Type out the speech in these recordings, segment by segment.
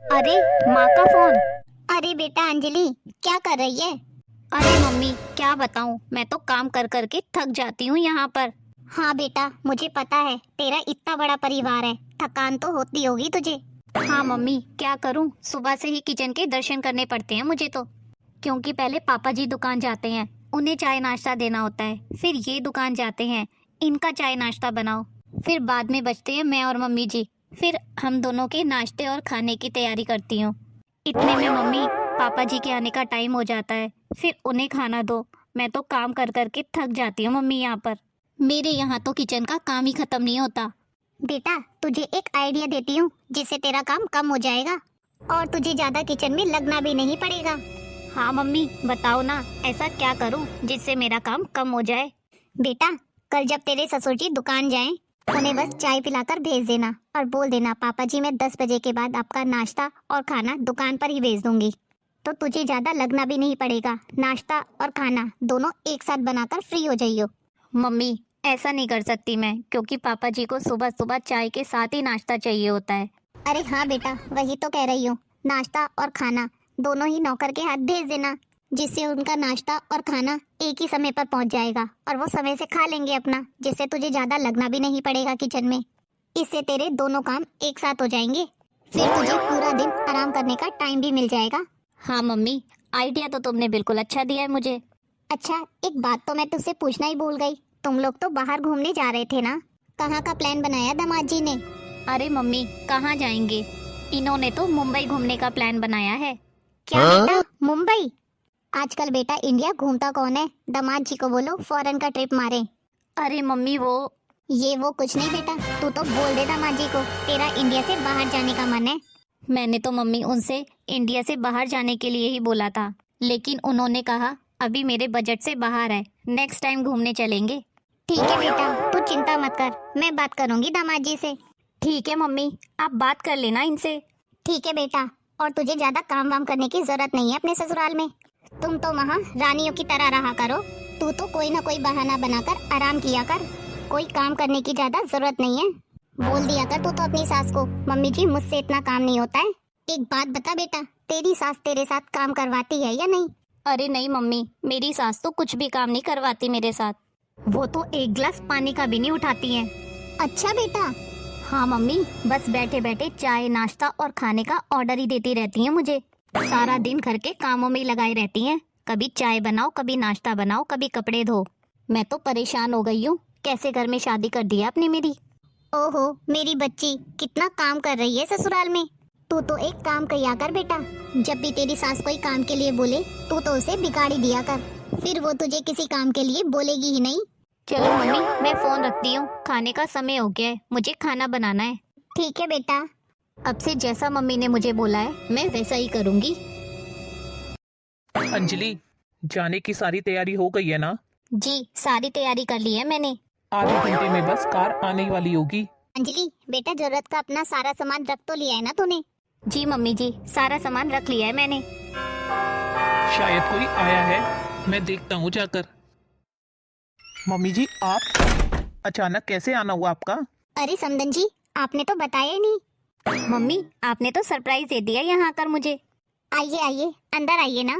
अरे, माँ का फोन। अरे बेटा अंजलि, क्या कर रही है? अरे मम्मी, क्या बताऊँ, मैं तो काम कर कर के थक जाती हूँ यहाँ पर। हाँ बेटा, मुझे पता है तेरा इतना बड़ा परिवार है, थकान तो होती होगी तुझे। हाँ मम्मी, क्या करूँ, सुबह से ही किचन के दर्शन करने पड़ते हैं मुझे तो। क्योंकि पहले पापा जी दुकान जाते हैं, उन्हें चाय नाश्ता देना होता है, फिर ये दुकान जाते हैं, इनका चाय नाश्ता बनाओ, फिर बाद में बचते हैं मैं और मम्मी जी, फिर हम दोनों के नाश्ते और खाने की तैयारी करती हूँ। इतने में मम्मी पापा जी के आने का टाइम हो जाता है, फिर उन्हें खाना दो। मैं तो काम कर कर के थक जाती हूँ मम्मी यहाँ पर। मेरे यहाँ तो किचन का काम ही खत्म नहीं होता। बेटा तुझे एक आइडिया देती हूँ जिससे तेरा काम कम हो जाएगा और तुझे ज्यादा किचन में लगना भी नहीं पड़ेगा। हाँ मम्मी, बताओ ना, ऐसा क्या करूँ जिससे मेरा काम कम हो जाए। बेटा कल जब तेरे ससुर जी दुकान जाएं, उन्हें बस चाय पिलाकर भेज देना और बोल देना पापा जी मैं 10 बजे के बाद आपका नाश्ता और खाना दुकान पर ही भेज दूंगी। तो तुझे ज्यादा लगना भी नहीं पड़ेगा, नाश्ता और खाना दोनों एक साथ बनाकर फ्री हो जाइयो। मम्मी, ऐसा नहीं कर सकती मैं, क्योंकि पापा जी को सुबह सुबह चाय के साथ ही नाश्ता चाहिए होता है। अरे हाँ बेटा, वही तो कह रही हूँ, नाश्ता और खाना दोनों ही नौकर के हाथ भेज देना, जिससे उनका नाश्ता और खाना एक ही समय पर पहुंच जाएगा और वो समय से खा लेंगे अपना, जिससे तुझे ज्यादा लगना भी नहीं पड़ेगा किचन में। इससे तेरे दोनों काम एक साथ हो जाएंगे, फिर तुझे पूरा दिन आराम करने का टाइम भी मिल जाएगा। हाँ मम्मी, आइडिया तो तुमने बिल्कुल अच्छा दिया है मुझे। अच्छा, एक बात तो मैं तुझसे पूछना ही भूल गई, तुम लोग तो बाहर घूमने जा रहे थे ना, कहाँ का प्लान बनाया दामाद जी ने? अरे मम्मी, कहाँ जाएंगे, इन्होंने तो मुंबई घूमने का प्लान बनाया है। क्या बेटा, मुंबई? आजकल बेटा इंडिया घूमता कौन है, दामाद जी को बोलो फॉरेन का ट्रिप मारे। अरे मम्मी, वो कुछ नहीं बेटा, तू तो बोल दे दामाद जी को तेरा इंडिया से बाहर जाने का मन है। मैंने तो मम्मी उनसे इंडिया से बाहर जाने के लिए ही बोला था, लेकिन उन्होंने कहा अभी मेरे बजट से बाहर है, नेक्स्ट टाइम घूमने चलेंगे। ठीक है बेटा, तू चिंता मत कर, मैं बात करूंगी दामाद जी से। ठीक है मम्मी, आप बात कर लेना इनसे। ठीक है बेटा, और तुझे ज्यादा काम वाम करने की जरूरत नहीं है अपने ससुराल में, तुम तो वहाँ रानियों की तरह रहा करो। तू तो कोई ना कोई बहाना बनाकर आराम किया कर, कोई काम करने की ज्यादा जरूरत नहीं है। बोल दिया कर तू तो अपनी सास को, मम्मी जी मुझसे इतना काम नहीं होता है। एक बात बता बेटा, तेरी सास तेरे साथ काम करवाती है या नहीं? अरे नहीं मम्मी, मेरी सास तो कुछ भी काम नहीं करवाती मेरे साथ, वो तो एक गिलास पानी का भी नहीं उठाती हैं। अच्छा बेटा। हाँ मम्मी, बस बैठे बैठे चाय नाश्ता और खाने का ऑर्डर ही देती रहती हैं मुझे। सारा दिन घर के कामों में ही लगाई रहती हैं, कभी चाय बनाओ, कभी नाश्ता बनाओ, कभी कपड़े धो। मैं तो परेशान हो गई हूँ, कैसे घर में शादी कर दी आपने मेरी। ओहो मेरी बच्ची, कितना काम कर रही है ससुराल में। तू तो एक काम किया कर बेटा, जब भी तेरी सास कोई काम के लिए बोले तू तो उसे बिगाड़ी दिया कर, फिर वो तुझे किसी काम के लिए बोलेगी ही नहीं। चलो मम्मी, मैं फोन रखती हूँ, खाने का समय हो गया है, मुझे खाना बनाना है। ठीक है बेटा। अब से जैसा मम्मी ने मुझे बोला है मैं वैसा ही करूँगी। अंजलि, जाने की सारी तैयारी हो गई है ना? जी, सारी तैयारी कर ली है मैंने। आधे घंटे में बस कार आने वाली होगी। अंजलि बेटा, जरूरत का अपना सारा सामान रख तो लिया है ना तूने? जी मम्मी जी, सारा सामान रख लिया है मैंने। शायद कोई आया है, मैं देखता हूँ जाकर। मम्मी जी, आप अचानक कैसे आना हुआ आपका? अरे समदन जी, आपने तो बताया ही नहीं। मम्मी, आपने तो सरप्राइज दे दिया यहाँ आकर मुझे। आइए आइए, अंदर आइए ना।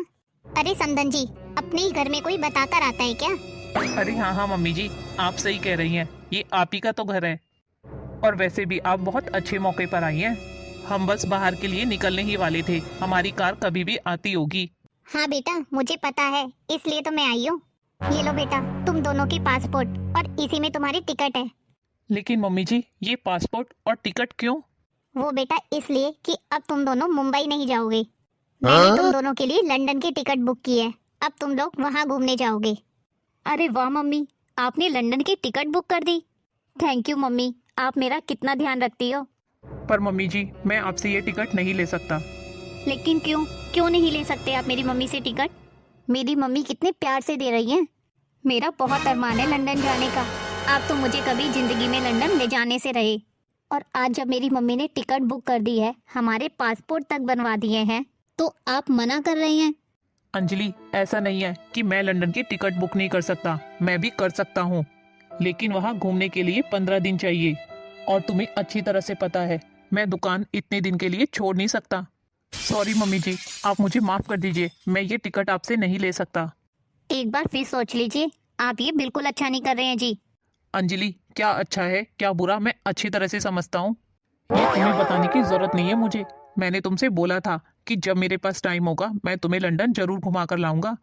अरे समदन जी, अपने ही घर में कोई बताकर आता है क्या? अरे हाँ हाँ मम्मी जी, आप सही कह रही हैं, ये आप ही का तो घर है। और वैसे भी आप बहुत अच्छे मौके पर आई हैं, हम बस बाहर के लिए निकलने ही वाले थे, हमारी कार कभी भी आती होगी। हाँ बेटा, मुझे पता है, इसलिए तो मैं आई हूँ। ये लो बेटा, तुम दोनों की पासपोर्ट और इसी में तुम्हारी टिकट है। लेकिन मम्मी जी, ये पासपोर्ट और टिकट क्यों? वो बेटा इसलिए कि अब तुम दोनों मुंबई नहीं जाओगे, मैंने तुम दोनों के लिए लंदन की टिकट बुक की है, अब तुम लोग वहाँ घूमने जाओगे। अरे वाह मम्मी, आपने लंदन की टिकट बुक कर दी। थैंक यू मम्मी, आप मेरा कितना ध्यान रखती हो। पर मम्मी जी, मैं आपसे ये टिकट नहीं ले सकता। लेकिन क्यों क्यों नहीं ले सकते आप मेरी मम्मी से टिकट? मेरी मम्मी कितने प्यार से दे रही हैं। मेरा बहुत अरमान है लंदन जाने का, आप तो मुझे कभी जिंदगी में लंदन ले जाने से रहे, और आज जब मेरी मम्मी ने टिकट बुक कर दी है, हमारे पासपोर्ट तक बनवा दिए हैं, तो आप मना कर रहे हैं। अंजलि, ऐसा नहीं है कि मैं लंदन की टिकट बुक नहीं कर सकता, मैं भी कर सकता हूँ, लेकिन वहाँ घूमने के लिए 15 दिन चाहिए। और तुम्हें अच्छी तरह से पता है, मैं दुकान इतने दिन के लिए छोड़ नहीं सकता। सॉरी मम्मी जी, आप मुझे माफ कर दीजिए, मैं ये टिकट आपसे नहीं ले सकता। एक बार फिर सोच लीजिए, आप ये बिल्कुल अच्छा नहीं कर रहे हैं जी। अंजलि, क्या अच्छा है क्या बुरा मैं अच्छी तरह से समझता हूँ। ये तुम्हें बताने की जरूरत नहीं है मुझे। मैंने तुमसे बोला था कि जब मेरे पास टाइम होगा मैं तुम्हें लंदन जरूर घुमा कर लाऊंगा।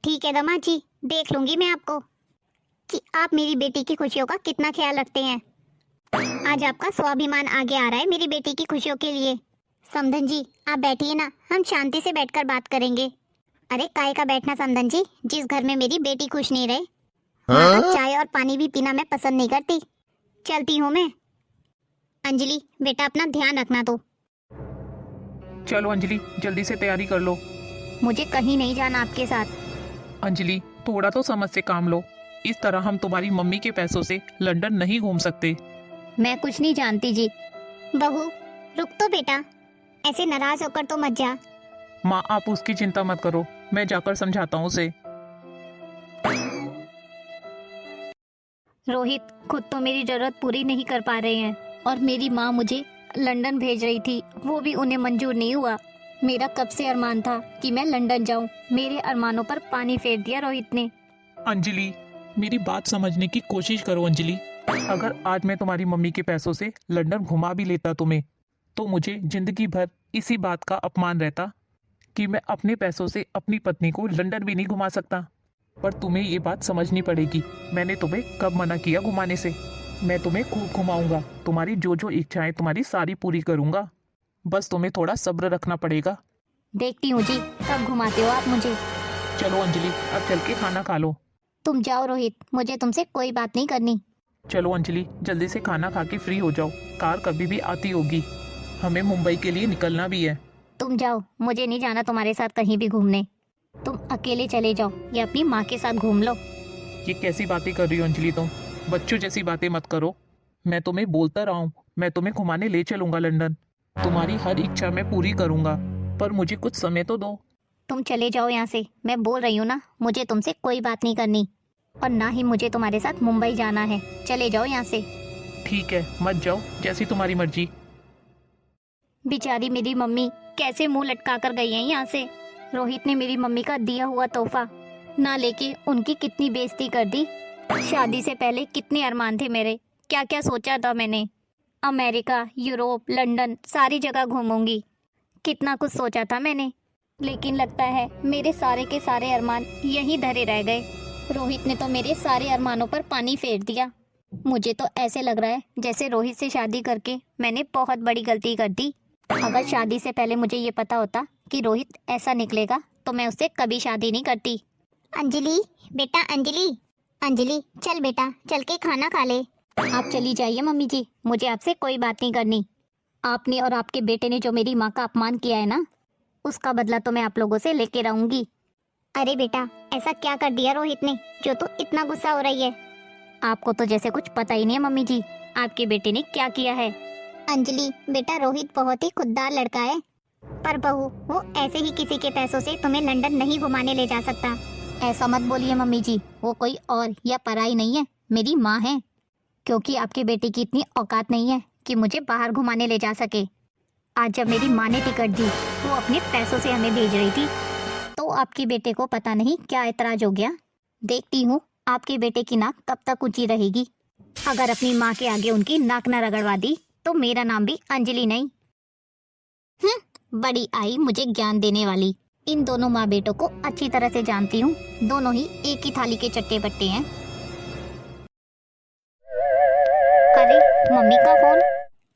ठीक है दामाद जी, देख लूंगी मैं आपको कि आप मेरी बेटी की खुशियों का कितना ख्याल रखते हैं। आज आपका स्वाभिमान आगे आ रहा है मेरी बेटी की खुशियों के लिए। समधन जी आप बैठिए ना, हम शांति से बैठकर बात करेंगे। अरे काय का बैठना समधन जी, जिस घर में मेरी बेटी खुश नहीं रहे वहाँ का चाय और पानी भी पीना मैं पसंद नहीं करती। चलती हूँ मैं। अंजलि बेटा अपना ध्यान रखना तो। चलो अंजलि, जल्दी से तैयारी कर लो। मुझे कहीं नहीं जाना आपके साथ। अंजलि, थोड़ा तो समझ से काम लो। इस तरह हम तुम्हारी मम्मी के पैसों से लंदन नहीं घूम सकते। मैं कुछ नहीं जानती जी। बहू रुक तो बेटा, ऐसे नाराज होकर तो मत जा। माँ, आप उसकी चिंता मत करो, मैं जाकर समझाता हूँ उसे। रोहित खुद तो मेरी जरूरत पूरी नहीं कर पा रहे हैं और मेरी माँ मुझे लंदन भेज रही थी, वो भी उन्हें मंजूर नहीं हुआ। मेरा कब से अरमान था कि मैं लंदन जाऊं। मेरे अरमानों पर पानी फेर दिया रोहित ने। अंजलि, मेरी बात समझने की कोशिश करो अंजलि। अगर आज मैं तुम्हारी मम्मी के पैसों से लंदन घुमा भी लेता तुम्हें, तो मुझे जिंदगी भर इसी बात का अपमान रहता कि मैं अपने पैसों से अपनी पत्नी को लंदन भी नहीं घुमा सकता। पर तुम्हें ये बात समझनी पड़ेगी, मैंने तुम्हें कब मना किया घुमाने से। मैं तुम्हें खूब घुमाऊंगा, तुम्हारी जो जो इच्छाएं तुम्हारी सारी पूरी करूंगा। बस तुम्हें थोड़ा सब्र रखना पड़ेगा। देखती हूँ जी कब घुमाते हो आप मुझे। चलो अंजलि, अब चल के खाना खा लो। तुम जाओ रोहित, मुझे तुमसे कोई बात नहीं करनी। चलो अंजलि, जल्दी से खाना खा के फ्री हो जाओ, कार कभी भी आती होगी। हमें मुंबई के लिए निकलना भी है। तुम जाओ, मुझे नहीं जाना तुम्हारे साथ कहीं भी घूमने। तुम अकेले चले जाओ या अपनी माँ के साथ घूम लो। ये कैसी बातें कर रही हो अंजलि तुम? बच्चों जैसी बातें मत करो। मैं तुम्हें बोलता रहा हूँ, मैं तुम्हें घुमाने ले चलूंगा लंदन। तुम्हारी हर इच्छा मैं पूरी करूंगा, पर मुझे कुछ समय तो दो। तुम चले जाओ यहाँ से, मैं बोल रही हूँ ना, मुझे तुमसे कोई बात नहीं करनी और ना ही मुझे तुम्हारे साथ मुंबई जाना है। चले जाओ यहाँ से। ठीक है, मत जाओ, जैसी तुम्हारी मर्जी। बेचारी मेरी मम्मी कैसे मुंह लटका कर गई है यहाँ से। रोहित ने मेरी मम्मी का दिया हुआ तोहफा ना लेके उनकी कितनी बेइज्जती कर दी। शादी से पहले कितने अरमान थे मेरे, क्या क्या सोचा था मैंने। अमेरिका, यूरोप, लंदन, सारी जगह घूमूंगी, कितना कुछ सोचा था मैंने। लेकिन लगता है मेरे सारे के सारे अरमान यहीं धरे रह गए। रोहित ने तो मेरे सारे अरमानों पर पानी फेर दिया। मुझे तो ऐसे लग रहा है जैसे रोहित से शादी करके मैंने बहुत बड़ी गलती कर दी। अगर शादी से पहले मुझे ये पता होता कि रोहित ऐसा निकलेगा तो मैं उससे कभी शादी नहीं करती। अंजलि बेटा, अंजलि अंजलि चल बेटा, चल के खाना खा ले। आप चली जाइए मम्मी जी, मुझे आपसे कोई बात नहीं करनी। आपने और आपके बेटे ने जो मेरी माँ का अपमान किया है ना, उसका बदला तो मैं आप लोगों से लेके रहूंगी। अरे बेटा, ऐसा क्या कर दिया रोहित ने जो तू इतना गुस्सा हो रही है? आपको तो जैसे कुछ पता ही नहीं है मम्मी जी, आपके बेटे ने क्या किया है। अंजलि बेटा, रोहित बहुत ही खुददार लड़का है, पर बहू वो ऐसे ही किसी के पैसों से तुम्हें लंदन नहीं घुमाने ले जा सकता। ऐसा मत बोलिए मम्मी जी, वो कोई और या पराई नहीं है, मेरी माँ है। क्योंकि आपके बेटे की इतनी औकात नहीं है कि मुझे बाहर घुमाने ले जा सके। आज जब मेरी माँ ने टिकट दी, वो अपने पैसों से हमें भेज रही थी, तो आपके बेटे को पता नहीं क्या ऐतराज हो गया। देखती हूँ आपके बेटे की नाक कब तक ऊंची रहेगी। अगर अपनी माँ के आगे उनकी नाक न रगड़वा दी तो मेरा नाम भी अंजलि नहीं। बड़ी आई मुझे ज्ञान देने वाली। इन दोनों माँ बेटों को अच्छी तरह से जानती हूँ, दोनों ही एक ही थाली के चट्टे बट्टे हैं। अरे मम्मी का फोन।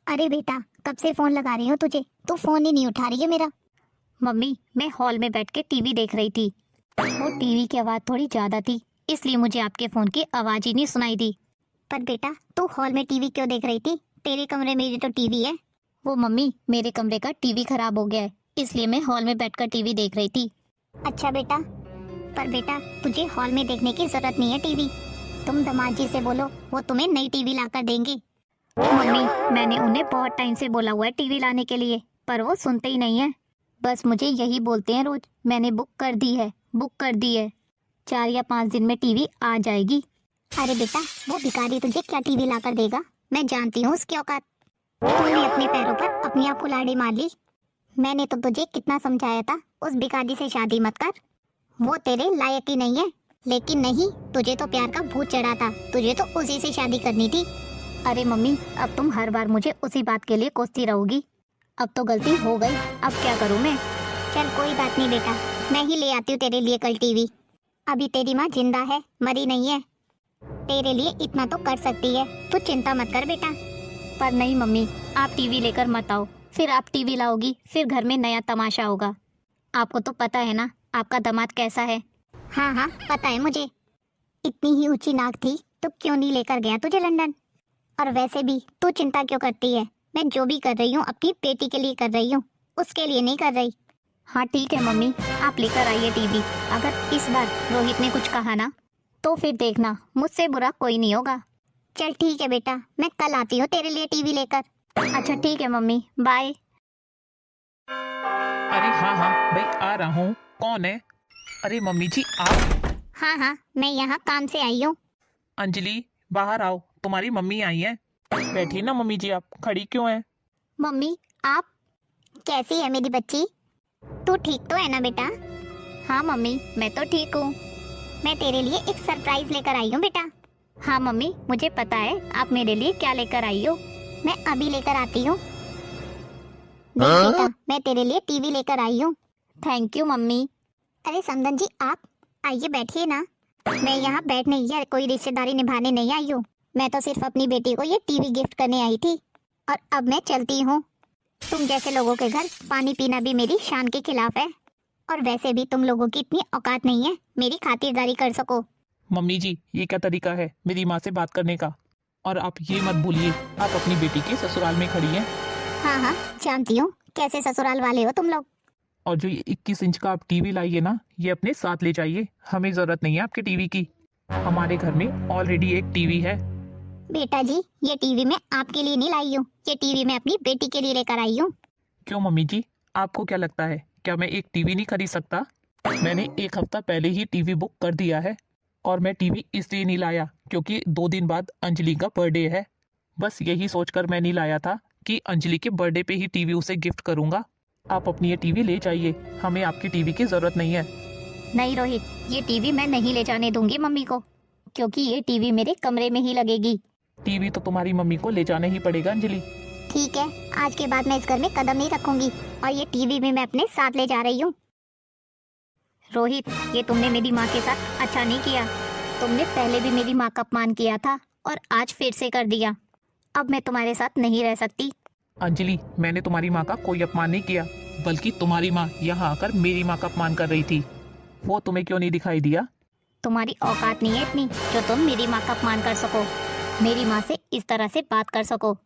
अरे बेटा, कब से फोन लगा रही हूँ तुझे, तू फोन ही नहीं उठा रही है मेरा। मम्मी, मैं हॉल में बैठ के टीवी देख रही थी, वो टीवी की आवाज़ थोड़ी ज़्यादा थी, इसलिए मुझे आपके फ़ोन की आवाज़ ही नहीं सुनाई दी। पर बेटा, तू हॉल में टीवी क्यों देख रही थी? तेरे कमरे में भी तो टीवी है। वो मम्मी, मेरे कमरे का टीवी खराब हो गया है, इसलिए मैं हॉल में बैठकर टीवी देख रही थी। अच्छा बेटा, पर बेटा तुझे हॉल में देखने की जरूरत नहीं है टीवी। तुम दामाद जी से बोलो, वो तुम्हें नई टीवी लाकर देंगे। मम्मी, मैंने उन्हें बहुत टाइम से बोला हुआ है टीवी लाने के लिए, पर वो सुनते ही नहीं है। बस मुझे यही बोलते हैं रोज, मैंने बुक कर दी है, बुक कर दी है, 4 या 5 दिन में टीवी आ जाएगी। अरे बेटा, वो भिखारी तुझे क्या टीवी लाकर देगा? मैं जानती हूँ उसकी औकात। तूने अपने पैरों पर अपनी आप कुल्हाड़ी मार ली। मैंने तो तुझे कितना समझाया था उस भिखारी से शादी मत कर, वो तेरे लायक ही नहीं है। लेकिन नहीं, तुझे तो प्यार का भूत चढ़ा था, तुझे तो उसी से शादी करनी थी। अरे मम्मी, अब तुम हर बार मुझे उसी बात के लिए कोसती रहोगी। अब तो गलती हो गई, अब क्या करूँ मैं। चल कोई बात नहीं बेटा, मैं ही ले आती हूँ तेरे लिए कल टीवी। अभी तेरी माँ जिंदा है, मरी नहीं है। तेरे लिए इतना तो कर सकती है, तू चिंता मत कर बेटा। पर नहीं मम्मी, आप टीवी लेकर मत आओ, फिर आप टीवी लाओगी, फिर घर में नया तमाशा होगा। आपको तो पता है ना आपका दामाद कैसा है। हाँ हाँ पता है मुझे, इतनी ही ऊंची नाक थी तो क्यों नहीं लेकर गया तुझे लंदन। और वैसे भी तू चिंता क्यों करती है, मैं जो भी कर रही हूँ अपनी बेटी के लिए कर रही हूँ, उसके लिए नहीं कर रही। हाँ ठीक है मम्मी, आप लेकर आइए टीवी। अगर इस बार रोहित ने कुछ कहा ना तो फिर देखना मुझसे बुरा कोई नहीं होगा। चल ठीक है बेटा, मैं कल आती हूँ तेरे लिए टीवी लेकर। अच्छा ठीक है मम्मी, बाय। अरे हाँ हाँ भाई, आ रहा हूँ। कौन है? अरे मम्मी जी आप? हाँ हाँ मैं यहाँ काम से आई हूँ। अंजलि बाहर आओ, तुम्हारी मम्मी आई है। बैठी ना मम्मी जी, आप खड़ी क्यों हैं? मम्मी आप? कैसी है मेरी बच्ची, तू ठीक तो है ना बेटा? हाँ मम्मी मैं तो ठीक हूँ। मैं तेरे लिए एक सरप्राइज लेकर आई हूँ बेटा। हाँ मम्मी मुझे पता है आप मेरे लिए क्या लेकर आई हो। मैं अभी लेकर आती हूँ। देख बेटा, मैं तेरे लिए टीवी लेकर आई हूँ। Thank you mummy. अरे समदन जी आप आइए बैठिए ना। मैं यहाँ बैठने या कोई रिश्तेदारी निभाने नहीं आई हूँ, मैं तो सिर्फ अपनी बेटी को ये टीवी गिफ्ट करने आई थी और अब मैं चलती हूँ। तुम जैसे लोगों के घर पानी पीना भी मेरी शान के खिलाफ है, और वैसे भी तुम लोगों की इतनी औकात नहीं है मेरी खातिरदारी कर सको। मम्मी जी ये क्या तरीका है मेरी माँ से बात करने का? और आप ये मत भूलिए, आप अपनी बेटी के ससुराल में खड़ी हैं। हाँ हाँ जानती हूँ कैसे ससुराल वाले हो तुम लोग। और जो ये 21 इंच का आप टीवी लाइए ना, ये अपने साथ ले जाइए, हमें जरूरत नहीं है आपके टीवी की। हमारे घर में ऑलरेडी एक टीवी है। बेटा जी ये टीवी मैं आपके लिए नहीं लाई हूँ, ये टीवी मैं अपनी बेटी के लिए लेकर आई हूँ। क्यों मम्मी जी, आपको क्या लगता है क्या मैं एक टीवी नहीं खरीद सकता? मैंने एक हफ्ता पहले ही टीवी बुक कर दिया है, और मैं टीवी इसलिए नहीं लाया क्योंकि 2 दिन बाद अंजलि का बर्थडे है। बस यही सोचकर मैं नहीं लाया था कि अंजलि के बर्थडे पे ही टीवी उसे गिफ्ट करूंगा। आप अपनी ये टीवी ले जाइए, हमें आपकी टीवी की जरूरत नहीं है। नहीं रोहित, ये टीवी मैं नहीं ले जाने दूंगी मम्मी को, क्योंकि ये टीवी मेरे कमरे में ही लगेगी। टीवी तो तुम्हारी मम्मी को ले जाना ही पड़ेगा अंजलि। ठीक है, आज के बाद मैं इस घर में कदम नहीं रखूंगी और ये टीवी भी मैं अपने साथ ले जा रही हूँ। रोहित ये तुमने मेरी माँ के साथ अच्छा नहीं किया। तुमने पहले भी मेरी माँ का अपमान किया था और आज फिर से कर दिया। अब मैं तुम्हारे साथ नहीं रह सकती। अंजलि मैंने तुम्हारी माँ का कोई अपमान नहीं किया, बल्कि तुम्हारी माँ यहाँ आकर मेरी माँ का अपमान कर रही थी। वो तुम्हें क्यों नहीं दिखाई दिया? तुम्हारी औकात नहीं है इतनी जो तुम मेरी माँ का अपमान कर सको, मेरी माँ से इस तरह से बात कर सको।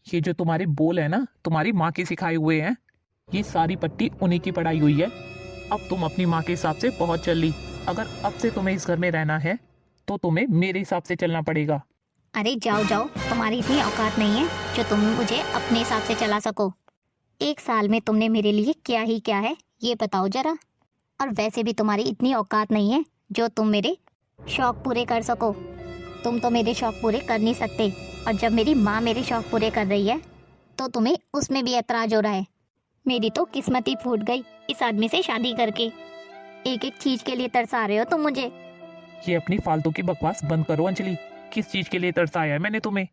ये जो तुम्हारे बोल है ना, तुम्हारी माँ के सिखाए हुए हैं। ये सारी पट्टी उन्हीं की पढ़ाई हुई है। अब तुम अपनी माँ के हिसाब से बहुत चल ली। अगर अब से तुम्हें इस घर में रहना है तो तुम्हें मेरे हिसाब से चलना पड़ेगा। अरे जाओ जाओ, तुम्हारी इतनी औकात नहीं है जो तुम मुझे अपने हिसाब से चला सको। 1 साल में तुमने मेरे लिए क्या ही क्या है ये बताओ जरा। और वैसे भी तुम्हारी इतनी औकात नहीं है जो तुम मेरे शौक पूरे कर सको। तुम तो मेरे शौक पूरे कर नहीं सकते, और जब मेरी माँ मेरे शौक पूरे कर रही है तो तुम्हें उसमें भी ऐतराज हो रहा है। मेरी तो किस्मत ही फूट गई इस आदमी से शादी करके। एक एक चीज के लिए तरसा रहे हो तुम मुझे। ये अपनी फालतू की बकवास बंद करो अंजलि। किस चीज के लिए तरसाया है मैंने तुम्हें?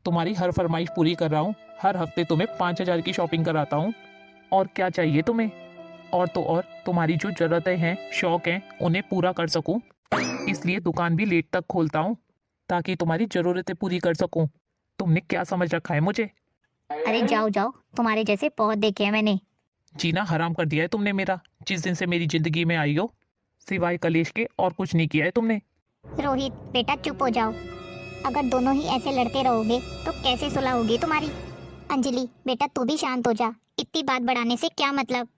तुम्हारी हर फरमाइश पूरी कर रहा हूँ, हर हफ्ते तुम्हें 5,000 की शॉपिंग कराता हूँ। और क्या चाहिए तुम्हें? और तो और तुम्हारी जो जरूरतें हैं, शौक हैं, उन्हें पूरा कर सकूं, इसलिए दुकान भी लेट तक खोलता हूँ ताकि तुम्हारी जरूरतें पूरी कर सकूं। तुमने क्या समझ रखा है मुझे? अरे जाओ जाओ, तुम्हारे जैसे बहुत देखे हैं मैंने। जीना हराम कर दिया है तुमने मेरा। जिस दिन से मेरी जिंदगी में आई हो, सिवाय कलेश के और कुछ नहीं किया है तुमने। रोहित बेटा चुप हो जाओ, अगर दोनों ही ऐसे लड़ते रहोगे तो कैसे सुलह होगी तुम्हारी। अंजलि बेटा तू भी शांत हो जा, इतनी बात बढ़ाने से क्या मतलब।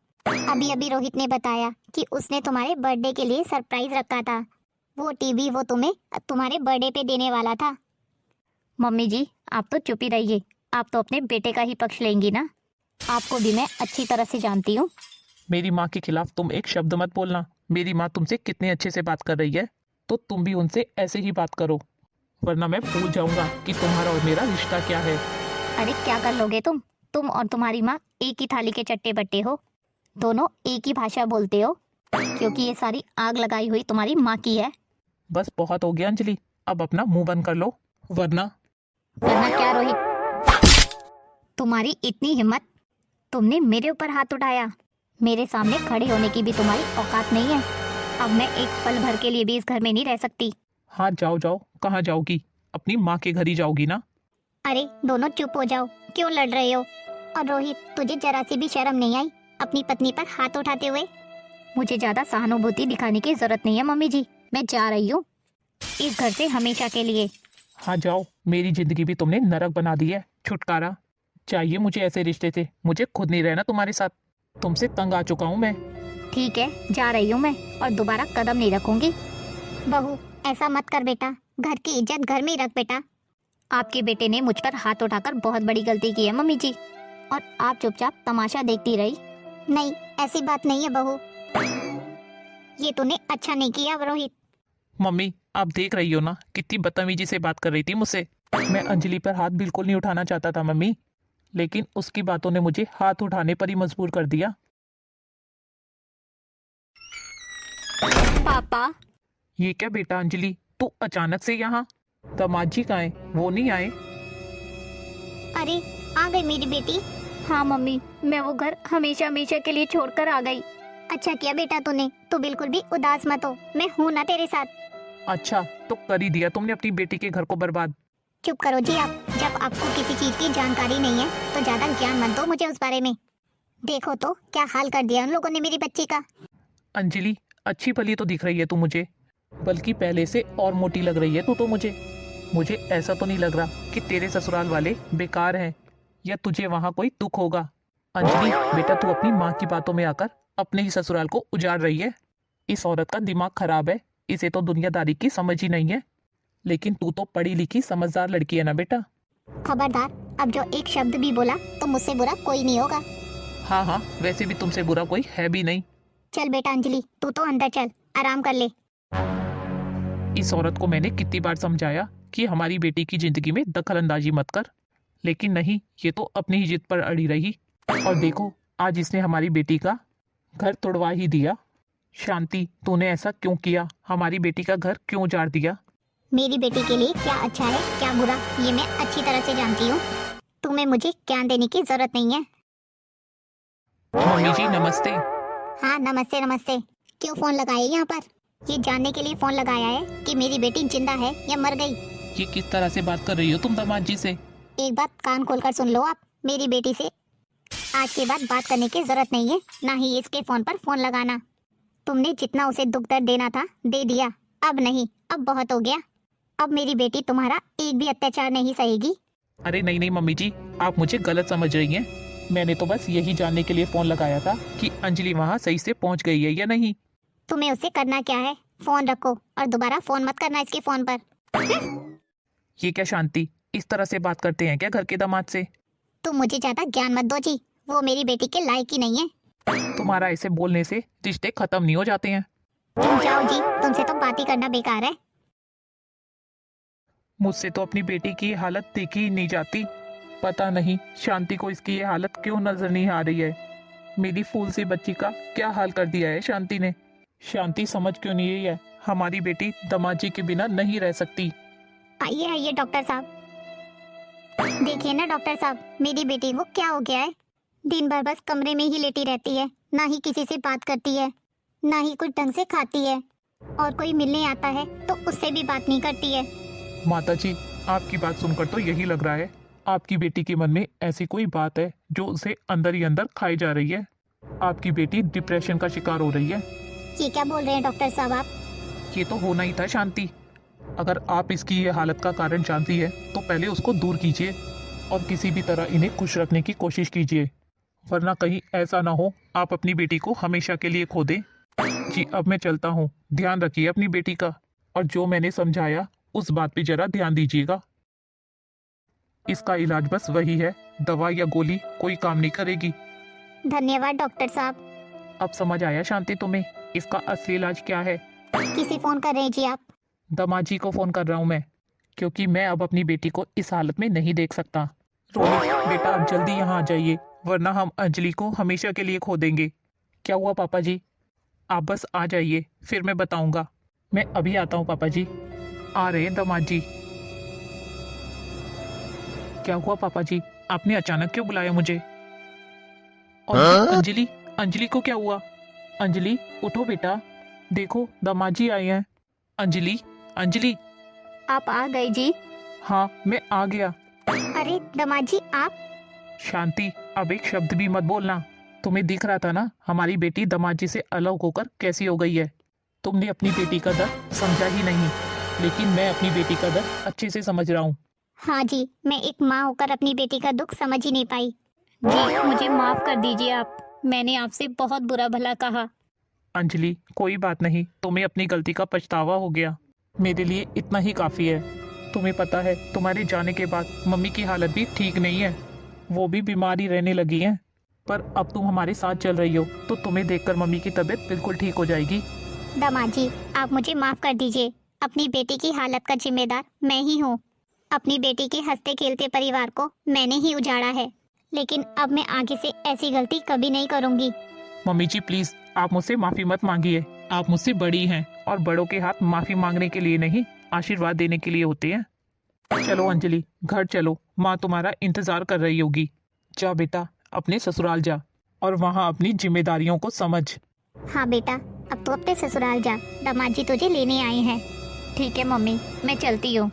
अभी अभी रोहित ने बताया कि उसने तुम्हारे बर्थडे के लिए सरप्राइज रखा था। वो टीवी वो तुम्हें तुम्हारे बर्थडे पे देने वाला था। मम्मी जी आप तो चुप ही रहिए, आप तो अपने बेटे का ही पक्ष लेंगी ना। आपको भी मैं अच्छी तरह से जानती हूँ। मेरी माँ के खिलाफ तुम एक शब्द मत बोलना। मेरी माँ तुमसे कितने अच्छे से बात कर रही है, तो तुम भी उनसे ऐसे ही बात करो, वरना मैं भूल जाऊंगा कि तुम्हारा और मेरा रिश्ता क्या है। अरे क्या कर लोगे तुम? तुम और तुम्हारी माँ एक ही थाली के चट्टे बट्टे हो, दोनों एक ही भाषा बोलते हो, क्योंकि ये सारी आग लगाई हुई तुम्हारी माँ की है। बस बहुत हो गया अंजलि, अब अपना मुंह बंद कर लो, वरना। वरना क्या रोहित? तुम्हारी इतनी हिम्मत, तुमने मेरे ऊपर हाथ उठाया। मेरे सामने खड़े होने की भी तुम्हारी औकात नहीं है। अब मैं एक पल भर के लिए भी इस घर में नहीं रह सकती। हाँ जाओ जाओ, कहाँ जाओगी? अपनी माँ के घर ही जाओगी ना। अरे दोनों चुप हो जाओ, क्यों लड़ रहे हो? और रोहित, तुझे जरा सी भी शर्म नहीं आई अपनी पत्नी पर हाथ उठाते हुए? मुझे ज्यादा सहानुभूति दिखाने की जरूरत नहीं है मम्मी जी, मैं जा रही हूँ इस घर से हमेशा के लिए। हाँ जाओ, मेरी जिंदगी भी तुमने नरक बना दी है। छुटकारा चाहिए मुझे ऐसे रिश्ते से, मुझे खुद नहीं रहना तुम्हारे साथ। तुमसे तंग आ चुका हूँ मैं। ठीक है, जा रही हूँ मैं, और दोबारा कदम नहीं रखूंगी। बहू, ऐसा मत कर बेटा, घर की इज्जत घर में ही रख बेटा। आपके बेटे ने मुझ पर हाथ उठाकर बहुत बड़ी गलती की है मम्मी जी, और आप चुपचाप तमाशा देखती रही। नहीं, ऐसी बात नहीं है बहू, ये तूने अच्छा नहीं किया रोहित। मम्मी, आप देख रही हो ना कितनी बदतमीजी से बात कर रही थी मुझसे। मैं अंजलि पर हाथ बिल्कुल नहीं उठाना चाहता था मम्मी, लेकिन उसकी बातों ने मुझे हाथ उठाने पर ही मजबूर कर दिया। पापा, ये क्या बेटा अंजलि, तू अचानक से यहाँ? दामाद जी कहाँ हैं? वो नहीं आए? अरे आ गई मेरी बेटी। हाँ मम्मी, मैं वो घर हमेशा हमेशा के लिए छोड़कर आ गई। अच्छा किया बेटा तूने, तू बिल्कुल भी उदास मत हो, मैं हूँ ना तेरे साथ। अच्छा, तो कर ही दिया तुमने अपनी बेटी के घर को बर्बाद। चुप करो जी आप, जब आपको किसी चीज की जानकारी नहीं है तो ज्यादा ज्ञान मत दो मुझे उस बारे में। देखो तो क्या हाल कर दिया उन लोगों ने मेरी बच्ची का। अंजलि, अच्छी भली तो दिख रही है तू मुझे, बल्कि पहले से और मोटी लग रही है तू तो मुझे। मुझे ऐसा तो नहीं लग रहा कि तेरे ससुराल वाले बेकार हैं या तुझे वहाँ कोई दुख होगा। अंजलि बेटा, तू अपनी माँ की बातों में आकर अपने ही ससुराल को उजाड़ रही है। इस औरत का दिमाग खराब है, इसे तो दुनियादारी की समझ ही नहीं है। लेकिन तू तो पढ़ी लिखी समझदार लड़की है ना बेटा। खबरदार, अब जो एक शब्द भी बोला तो मुझसे बुरा कोई नहीं होगा। हाँ हाँ, वैसे भी तुमसे बुरा कोई है भी नहीं। चल बेटा अंजलि, तू तो अंदर चल, आराम कर ले। इस औरत को मैंने कितनी बार समझाया कि हमारी बेटी की जिंदगी में दखल अंदाजी मत कर, लेकिन नहीं, ये तो अपनी ही जिद पर अड़ी रही। और देखो, आज इसने हमारी बेटी का घर तोड़वा ही दिया। शांति, तूने ऐसा क्यों किया? हमारी बेटी का घर क्यों उजाड़ दिया? मेरी बेटी के लिए क्या अच्छा है क्या बुरा, ये मैं अच्छी तरह से जानती हूँ। तुम्हें मुझे ज्ञान देने की जरूरत नहीं है। मम्मी जी नमस्ते। हाँ नमस्ते नमस्ते। क्यों फोन लगाया यहाँ पर? ये जानने के लिए फोन लगाया है कि मेरी बेटी जिंदा है या मर गई। ये किस तरह से बात कर रही हो तुम दामाद जी से? एक बात कान खोलकर सुन लो आप, मेरी बेटी से आज के बाद बात करने की जरूरत नहीं है, ना ही इसके फोन पर फोन लगाना। तुमने जितना उसे दुख दर्द देना था दे दिया, अब नहीं, अब बहुत हो गया। अब मेरी बेटी तुम्हारा एक भी अत्याचार नहीं सहेगी। अरे नहीं नहीं मम्मी जी, आप मुझे गलत समझ रही हैं। मैंने तो बस यही जानने के लिए फोन लगाया था कि अंजलि वहाँ सही से पहुँच गई है या नहीं। तुम्हें उससे करना क्या है? फोन रखो और दोबारा फोन मत करना इसके फोन पर। ये क्या शांति, इस तरह से बात करते हैं क्या घर के दामाद से? तुम मुझे ज्यादा ज्ञान मत दो जी, वो मेरी बेटी के लायक ही नहीं है। तुम्हारा ऐसे बोलने से रिश्ते खत्म नहीं हो जाते हैं। तुम जाओ जी, तुमसे तो बात ही करना बेकार है। मुझसे तो अपनी बेटी की ये हालत देखी ही नहीं जाती। पता नहीं शांति को इसकी ये हालत क्यों नजर नहीं आ रही है। मेरी फूल सी बच्ची का क्या हाल कर दिया है शांति ने। शांति समझ क्यों नहीं रही है, हमारी बेटी दामाद जी के बिना नहीं रह सकती। आइए आइए डॉक्टर साहब। देखिए ना डॉक्टर साहब, मेरी बेटी को क्या हो गया है? दिन भर बस कमरे में ही लेटी रहती है, ना ही किसी से बात करती है, ना ही कुछ ढंग से खाती है, और कोई मिलने आता है तो उससे भी बात नहीं करती है। माता जी, आपकी बात सुनकर तो यही लग रहा है आपकी बेटी के मन में ऐसी कोई बात है जो उसे अंदर ही अंदर खाई जा रही है। आपकी बेटी डिप्रेशन का शिकार हो रही है। ये क्या बोल रहे हैं डॉक्टर साहब आप? ये तो होना ही था शांति। अगर आप इसकी ये हालत का कारण जानती है तो पहले उसको दूर कीजिए और किसी भी तरह इन्हें खुश रखने की कोशिश कीजिए, वरना कहीं ऐसा ना हो आप अपनी बेटी को हमेशा के लिए खो दें। जी अब मैं चलता हूँ, ध्यान रखिए अपनी बेटी का, और जो मैंने समझाया उस बात पे जरा ध्यान दीजिएगा। इसका इलाज बस वही है, दवा या गोली कोई काम नहीं करेगी। धन्यवाद डॉक्टर साहब। अब समझ आया शांति तुम्हें इसका असली इलाज क्या है? किसे फोन कर रहे हैं जी आप? दामाद जी को फोन कर रहा हूँ मैं, क्योंकि मैं अब अपनी बेटी को इस हालत में नहीं देख सकता। रोहित बेटा आप जल्दी यहाँ आ जाइए, वरना हम अंजलि को हमेशा के लिए खो देंगे। क्या हुआ पापा जी? आप बस आ जाइए, फिर मैं बताऊंगा। मैं अभी आता हूँ पापा जी। आ रहे हैं दामाद जी। क्या हुआ पापा जी, आपने अचानक क्यों बुलाया मुझे? और अंजलि, अंजलि को क्या हुआ? अंजलि उठो बेटा, देखो दामाद जी आए हैं। अंजलि, अंजलि। आप आ गए जी? हाँ मैं आ गया। अरे दामाद जी आप। शांति, अब एक शब्द भी मत बोलना। तुम्हें दिख रहा था ना हमारी बेटी दामाद जी से अलग होकर कैसी हो गई है। तुमने अपनी बेटी का दर्द समझा ही नहीं, लेकिन मैं अपनी बेटी का दर्द अच्छे से समझ रहा हूँ। हाँ जी, मैं एक माँ होकर अपनी बेटी का दुख समझ ही नहीं पाई। जी मुझे माफ कर दीजिए आप, मैंने आपसे बहुत बुरा भला कहा। अंजलि कोई बात नहीं, तुम्हें अपनी गलती का पछतावा हो गया। मेरे लिए इतना ही काफ़ी है। तुम्हें पता है तुम्हारे जाने के बाद मम्मी की हालत भी ठीक नहीं है, वो भी बीमार ही रहने लगी हैं। पर अब तुम हमारे साथ चल रही हो तो तुम्हें देखकर मम्मी की तबीयत बिल्कुल ठीक हो जाएगी। दामाद जी आप मुझे माफ कर दीजिए, अपनी बेटी की हालत का जिम्मेदार मैं ही हूँ। अपनी बेटी के हंसते खेलते परिवार को मैंने ही उजाड़ा है, लेकिन अब मैं आगे से ऐसी गलती कभी नहीं करूँगी। मम्मी जी प्लीज आप मुझसे माफी मत मांगिए। आप मुझसे बड़ी हैं और बड़ों के हाथ माफी मांगने के लिए नहीं, आशीर्वाद देने के लिए होते हैं। चलो अंजलि घर चलो, माँ तुम्हारा इंतजार कर रही होगी। जा बेटा अपने ससुराल जा और वहाँ अपनी जिम्मेदारियों को समझ। हाँ बेटा, अब तो अपने ससुराल जा, दामाद जी तुझे लेने आए हैं। ठीक है मम्मी, मैं चलती हूँ।